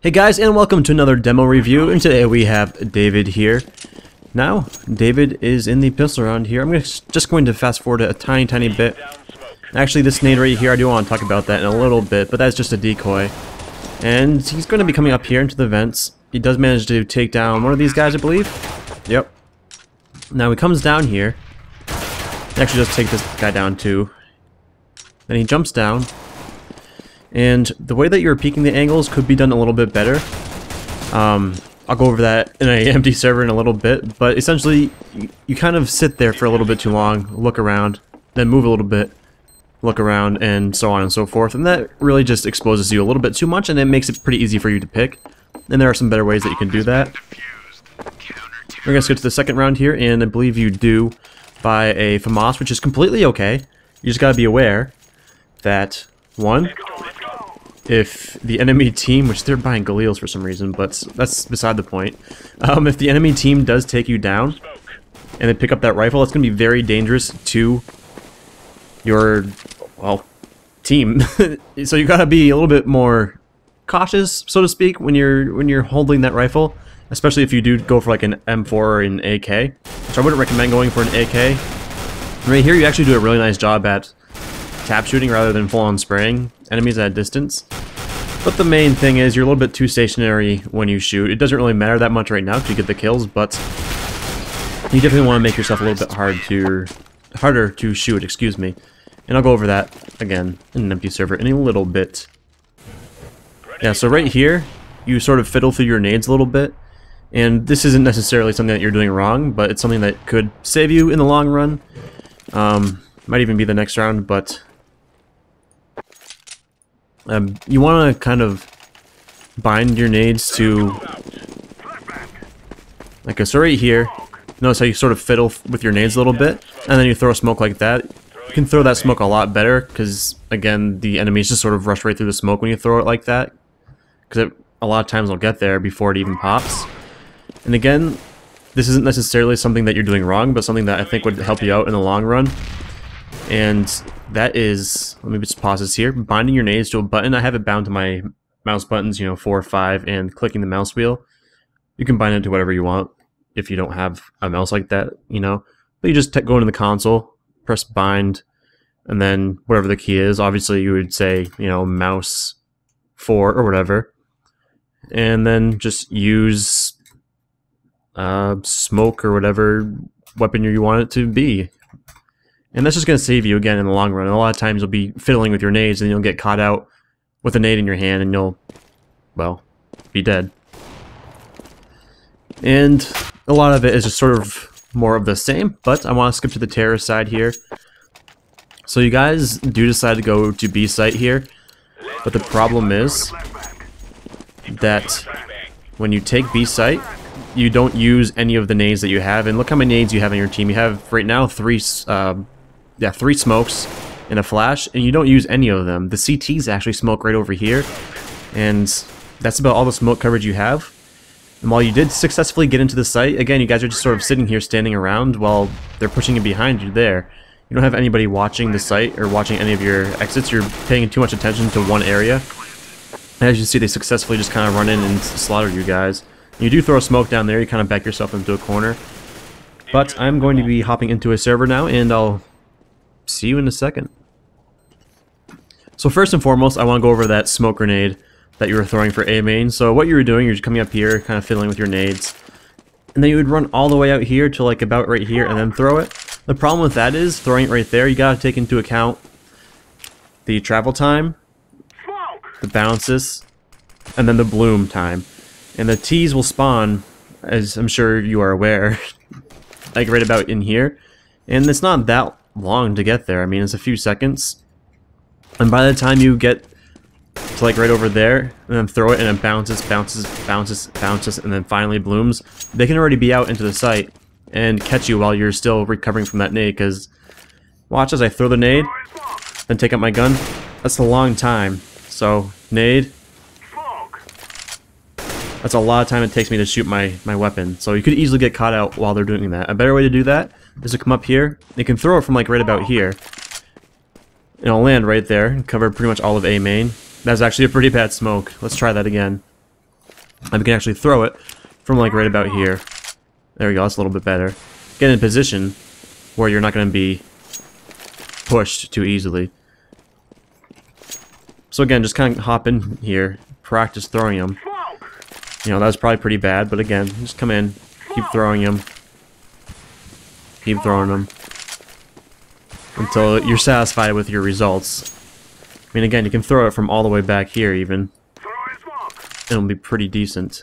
Hey guys, and welcome to another demo review, and today we have David here. Now, David is in the pistol round here. I'm just going to fast forward a tiny bit. Actually, this nade right here, I do want to talk about that in a little bit, but that's just a decoy. And he's going to be coming up here into the vents. He does manage to take down one of these guys, I believe. Yep. Now he comes down here. He actually does take this guy down too. Then he jumps down. And the way that you're peeking the angles could be done a little bit better. I'll go over that in an empty server in a little bit, but essentially you kind of sit there for a little bit too long, look around, then move a little bit, look around, and so on and so forth, and that really just exposes you a little bit too much, and it makes it pretty easy for you to pick. And there are some better ways that you can do that. We're going to go to the second round here, and I believe you do buy a FAMAS, which is completely okay. You just got to be aware that, one, if the enemy team, which they're buying Galils for some reason, but that's beside the point. If the enemy team does take you down and they pick up that rifle, it's going to be very dangerous to your, well, team. So you got to be a little bit more cautious, so to speak, when you're holding that rifle, especially if you do go for like an M4 or an AK, which I wouldn't recommend going for an AK. Right here, you actually do a really nice job at tap shooting rather than full-on spraying enemies at a distance. But the main thing is you're a little bit too stationary when you shoot. It doesn't really matter that much right now because you get the kills, but you definitely want to make yourself a little bit harder to shoot, excuse me. And I'll go over that again in an empty server in a little bit. Yeah, so right here, you sort of fiddle through your nades a little bit. And this isn't necessarily something that you're doing wrong, but it's something that could save you in the long run. Might even be the next round, but you want to kind of bind your nades to, like, so right here, notice how you sort of fiddle with your nades a little bit, and then you throw a smoke like that. You can throw that smoke a lot better, because, again, the enemies just sort of rush right through the smoke when you throw it like that, because a lot of times they'll get there before it even pops. And again, this isn't necessarily something that you're doing wrong, but something that I think would help you out in the long run. And that is, let me just pause this here, binding your nades to a button. I have it bound to my mouse buttons, 4 or 5, and clicking the mouse wheel. You can bind it to whatever you want if you don't have a mouse like that, But you just go into the console, press bind, and then whatever the key is. Obviously, you would say, mouse 4 or whatever. And then just use smoke or whatever weapon you want it to be. And that's just going to save you, again, in the long run. And a lot of times you'll be fiddling with your nades and you'll get caught out with a nade in your hand and you'll, well, be dead. And a lot of it is just sort of more of the same, but I want to skip to the terrorist side here. So you guys do decide to go to B site here, but the problem is that when you take B site, you don't use any of the nades that you have. And look how many nades you have on your team. You have, right now, 3 smokes and a flash, and you don't use any of them. The CTs actually smoke right over here, and that's about all the smoke coverage you have. And while you did successfully get into the site, again, you guys are just sort of sitting here standing around while they're pushing it behind you there. You don't have anybody watching the site or watching any of your exits. You're paying too much attention to one area. And as you see, they successfully just kind of run in and slaughter you guys. You do throw a smoke down there, you kind of back yourself into a corner. But I'm going to be hopping into a server now, and I'll see you in a second. So first and foremost, I want to go over that smoke grenade that you were throwing for A main. So what you were doing, you're just coming up here, kind of fiddling with your nades. And then you would run all the way out here to like about right here and then throw it. The problem with that is, throwing it right there, you gotta take into account the travel time, the bounces, and then the bloom time. And the T's will spawn, as I'm sure you are aware, like right about in here. And it's not that long to get there. I mean, it's a few seconds. And by the time you get to like right over there, and then throw it, and it bounces, and then finally blooms, they can already be out into the site and catch you while you're still recovering from that nade. Because watch as I throw the nade, then take out my gun. That's a long time. So, nade. That's a lot of time it takes me to shoot my weapon. So you could easily get caught out while they're doing that. A better way to do that is to come up here. You can throw it from like right about here. And it'll land right there and cover pretty much all of A main. That's actually a pretty bad smoke. Let's try that again. And we can actually throw it from like right about here. There we go, that's a little bit better. Get in a position where you're not going to be pushed too easily. So again, just kind of hop in here, practice throwing them. You know, that was probably pretty bad, but again, just come in, keep throwing them. Keep throwing them. Until you're satisfied with your results. I mean, again, you can throw it from all the way back here, even. It'll be pretty decent.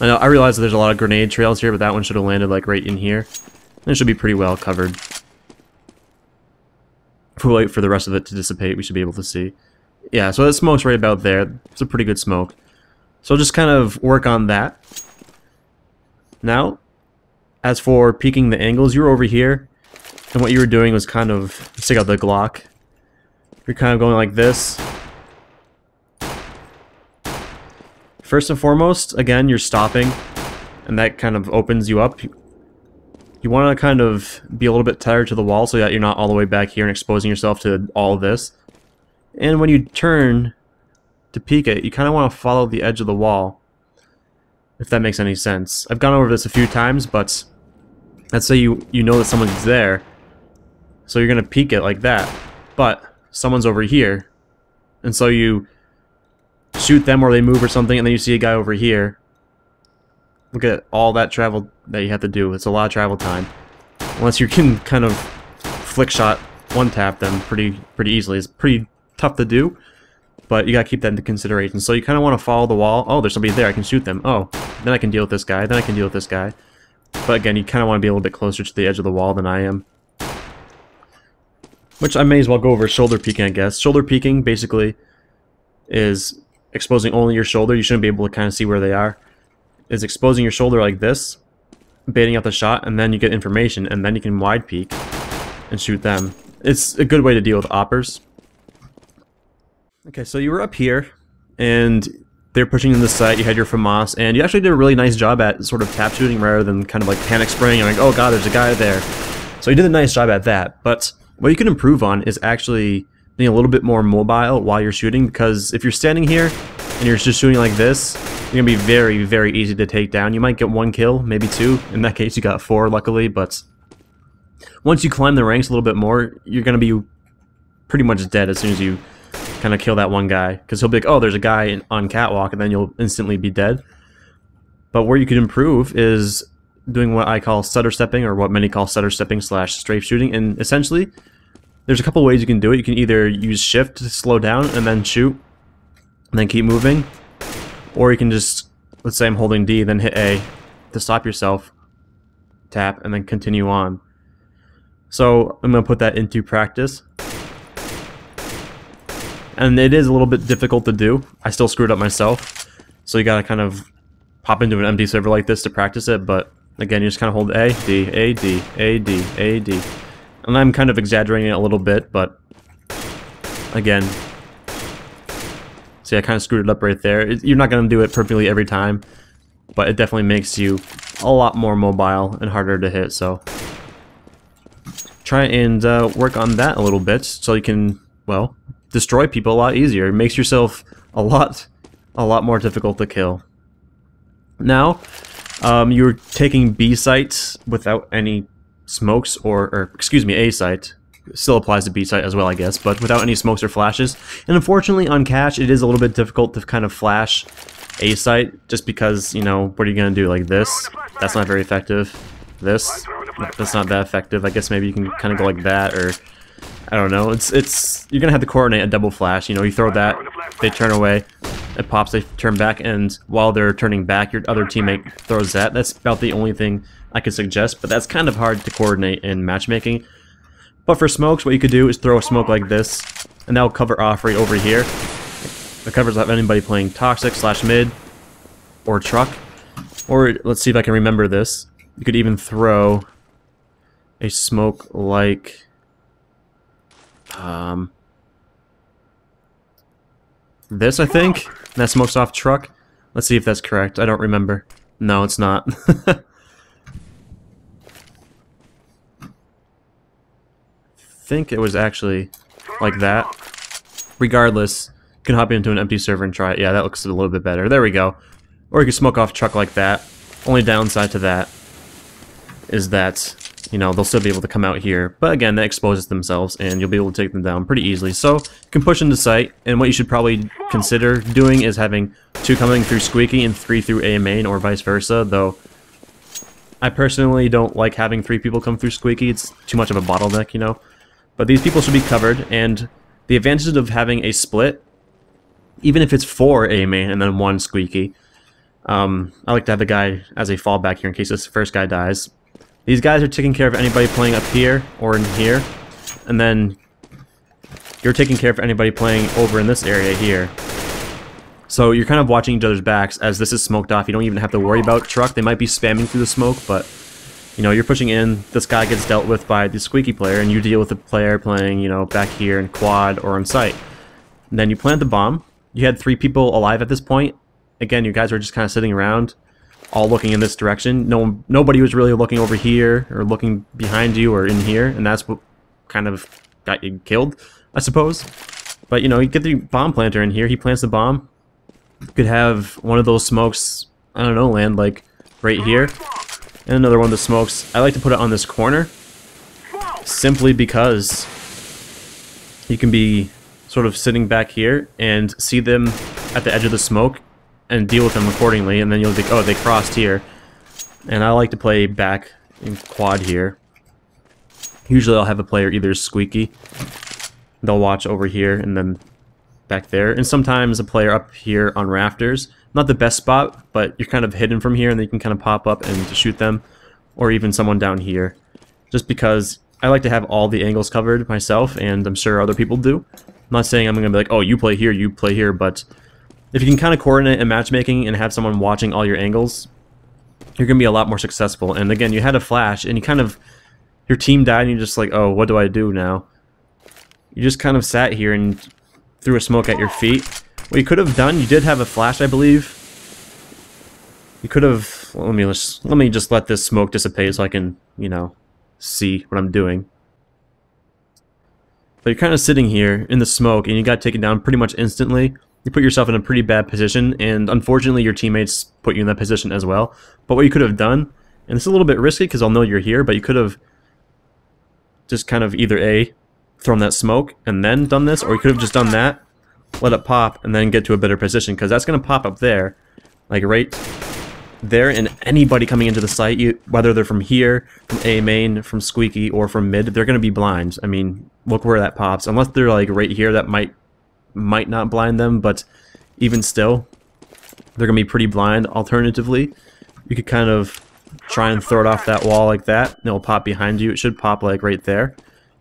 I know, I realize that there's a lot of grenade trails here, but that one should have landed, like, right in here. And it should be pretty well covered. If we wait for the rest of it to dissipate, we should be able to see. Yeah, so that smoke's right about there. It's a pretty good smoke. So I'll just kind of work on that. Now, as for peeking the angles, you were over here. And what you were doing was kind of, let's take out the Glock. You're kind of going like this. First and foremost, again, you're stopping, and that kind of opens you up. You want to kind of be a little bit tighter to the wall so that you're not all the way back here and exposing yourself to all of this. And when you turn to peek it, you kind of want to follow the edge of the wall, if that makes any sense. I've gone over this a few times, but let's say you know that someone's there, so you're going to peek it like that, but someone's over here, and so you shoot them or they move or something, and then you see a guy over here. Look at all that travel that you have to do. It's a lot of travel time. Unless you can kind of flick shot one tap them pretty easily. It's pretty tough to do, but you gotta keep that into consideration. So you kind of want to follow the wall. Oh, there's somebody there. I can shoot them. Oh, then I can deal with this guy. Then I can deal with this guy. But again, you kind of want to be a little bit closer to the edge of the wall than I am. Which I may as well go over shoulder peeking, I guess. Shoulder peeking basically is exposing only your shoulder. You shouldn't be able to kind of see where they are. Is exposing your shoulder like this, baiting out the shot, and then you get information, and then you can wide peek and shoot them. It's a good way to deal with oppers. Okay, so you were up here, and they're pushing in the site. You had your FAMAS, and you actually did a really nice job at sort of tap shooting rather than kind of like panic spraying and like, oh god, there's a guy there. So you did a nice job at that, but what you can improve on is actually being a little bit more mobile while you're shooting, because if you're standing here and you're just shooting like this, you're going to be very, very easy to take down. You might get 1 kill, maybe 2. In that case, you got 4, luckily, but once you climb the ranks a little bit more, you're going to be pretty much dead as soon as you kind of kill that one guy, because he'll be like, oh, there's a guy on catwalk, and then you'll instantly be dead. But where you could improve is doing what I call stutter stepping, or what many call stutter stepping / strafe shooting, and essentially there's a couple ways you can do it. You can either use shift to slow down and then shoot, and then keep moving, or you can just, let's say I'm holding D, then hit A to stop yourself, tap, and then continue on. So I'm going to put that into practice. And it is a little bit difficult to do. I still screwed up myself. So you got to kind of pop into an empty server like this to practice it, but again, you just kind of hold A, D, A, D, A, D, A, D. And I'm kind of exaggerating it a little bit, but again, see, I kind of screwed it up right there. You're not going to do it perfectly every time, but it definitely makes you a lot more mobile and harder to hit, so try and work on that a little bit so you can, well, destroy people a lot easier. It makes yourself a lot more difficult to kill. Now, you're taking B sites without any smokes, or excuse me, A site. Still applies to B site as well, I guess, but without any smokes or flashes. And unfortunately, on catch, it is a little bit difficult to kind of flash A site, just because, you know, what are you going to do? Like this? That's not very effective. This? That's not that effective. I guess maybe you can kind of go like that, or I don't know. It's you're going to have to coordinate a double flash. You know, you throw that, they turn away, it pops, they turn back, and while they're turning back, your other teammate throws that. That's about the only thing I could suggest, but that's kind of hard to coordinate in matchmaking. But for smokes, what you could do is throw a smoke like this, and that'll cover off right over here. It covers off anybody playing Toxic / mid, or Truck. Or, let's see if I can remember this. You could even throw a smoke like this, I think. And that smokes off Truck. Let's see if that's correct. I don't remember. No, it's not. think it was actually like that. Regardless, you can hop into an empty server and try it. Yeah, that looks a little bit better. There we go. Or you can smoke off truck like that. Only downside to that is that, you know, they'll still be able to come out here. But again, that exposes themselves, and you'll be able to take them down pretty easily. So, you can push into sight, and what you should probably consider doing is having 2 coming through Squeaky and 3 through A main, or vice versa, though I personally don't like having 3 people come through Squeaky. It's too much of a bottleneck, you know. But these people should be covered, and the advantage of having a split, even if it's 4 A main and then 1 Squeaky, I like to have the guy as a fallback here in case this first guy dies. These guys are taking care of anybody playing up here or in here, and then you're taking care of anybody playing over in this area here. So you're kind of watching each other's backs as this is smoked off. You don't even have to worry about truck. They might be spamming through the smoke, but you know, you're pushing in. This guy gets dealt with by the Squeaky player, and you deal with the player playing, you know, back here in quad or on site. And then you plant the bomb. You had 3 people alive at this point. Again, you guys were just kind of sitting around, all looking in this direction. Nobody was really looking over here or looking behind you or in here, and that's what kind of got you killed, I suppose. But you know, you get the bomb planter in here. He plants the bomb. You could have one of those smokes, I don't know, land like right here, and another one of the smokes. I like to put it on this corner, simply because you can be sort of sitting back here and see them at the edge of the smoke and deal with them accordingly, and then you'll think, oh, they crossed here. And I like to play back in quad here. Usually I'll have a player either Squeaky, they'll watch over here, and then back there, and sometimes a player up here on rafters. Not the best spot, but you're kind of hidden from here and they can kind of pop up and shoot them, or even someone down here. Just because I like to have all the angles covered myself, and I'm sure other people do. I'm not saying I'm going to be like, oh, you play here, but if you can kind of coordinate in matchmaking and have someone watching all your angles, you're going to be a lot more successful. And again, you had a flash, and you kind of, your team died, and you're just like, oh, what do I do now? You just kind of sat here and threw a smoke at your feet. What you could have done, you did have a flash, I believe. You could have, well, let me just let this smoke dissipate so I can, you know, see what I'm doing. But you're kind of sitting here in the smoke, and you got taken down pretty much instantly. You put yourself in a pretty bad position, and unfortunately your teammates put you in that position as well. But what you could have done, and it's a little bit risky because I'll know you're here, but you could have just kind of either A, thrown that smoke and then done this, or you could have just done that, let it pop, and then get to a better position, because that's going to pop up there, like right there, and anybody coming into the site, whether they're from here, from A main, from Squeaky, or from mid, they're going to be blind. I mean, look where that pops. Unless they're like right here, that might not blind them, but even still, they're going to be pretty blind. Alternatively, you could kind of try and throw it off that wall like that, and it'll pop behind you. It should pop like right there.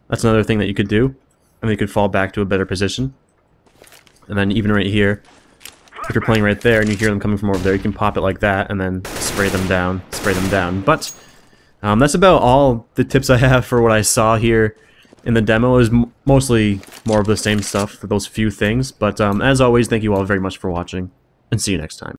That's another thing that you could do, and then you could fall back to a better position. And then even right here, if you're playing right there and you hear them coming from over there, you can pop it like that and then spray them down. But that's about all the tips I have for what I saw here in the demo. Is mostly more of the same stuff for those few things. But as always, thank you all very much for watching, and see you next time.